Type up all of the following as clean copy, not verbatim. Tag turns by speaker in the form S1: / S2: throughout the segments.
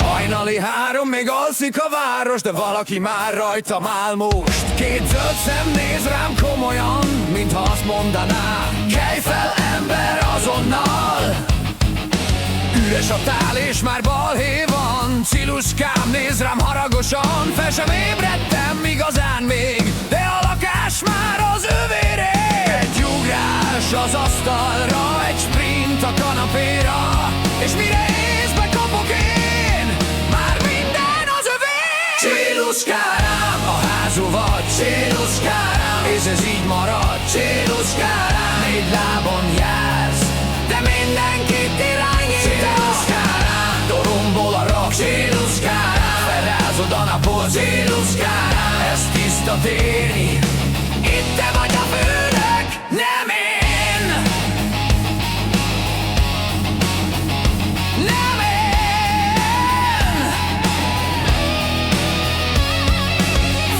S1: Hajnali 3, még alszik a város, de valaki már rajtam áll most. Két zöld szem néz rám komolyan, mintha azt mondaná: kelj fel, ember, azonnal! Üres a tál és már balhé van. Ciluskám néz rám haragosan. Fel sem ébredtem igazán még, de a lakás már az övéré. Egy ugrás az asztalra, egy sprint a kanapéra, és mire észbe kapok én, már minden az övé. Ciluskám, a házú vagy, Ciluskám, és ez így marad, Ciluskám. 4 lábon jársz, de mindenkit irányítasz. Ciluskám, dorombol a rak, Ciluskám, felrázod a napot, Ciluskám. Ez tiszta tény, itt te vagy a főnök, nem én. Nem én.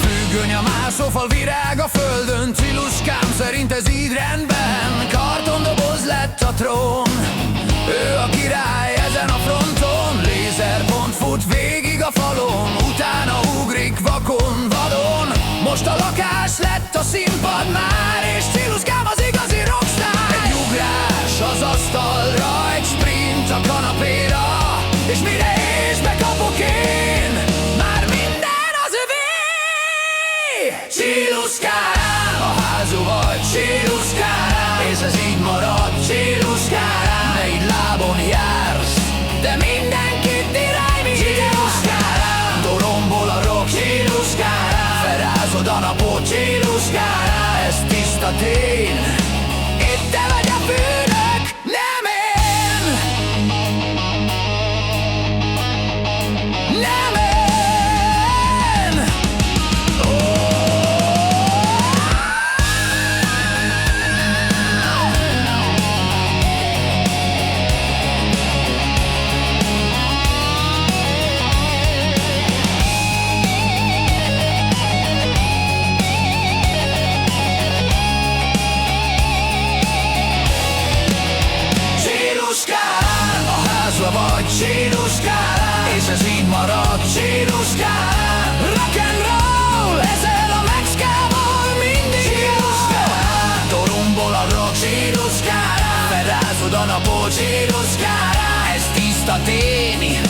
S1: Függöny a mászófal, virág a földön, Ciluskám szerint ez így rendben. Kartondoboz lett a trón, ő a király ezen a fronton. Lézerpont fut végig a falon, utána ugrik vakon vadon. Most a lakás lett a színpad már, és Ciluskám az igazi rockstar. Egy ugrás az asztalra, egy sprint a kanapéra, és mire észbe kapok én, már minden az övé. Ciluskám, a házú vagy, Ciluskám, és ez így marad, Ciluskám. 4 lábon jársz, de mindenkit irányít, Ciluskám. Dorombol a rock, Ciluskám, felrázod a napot, Ciluskám. Ez tiszta tény, itt te vagy a főnök, nem én. Nem én. Vagy, Ciluskám, és ez így marad, Ciluskám. Rock'n'roll, ezzel a Mexikával mindig Ciluskám. Dorombol a rock, Ciluskám, felrázod a napot, Ciluskám. Ez tiszta tény,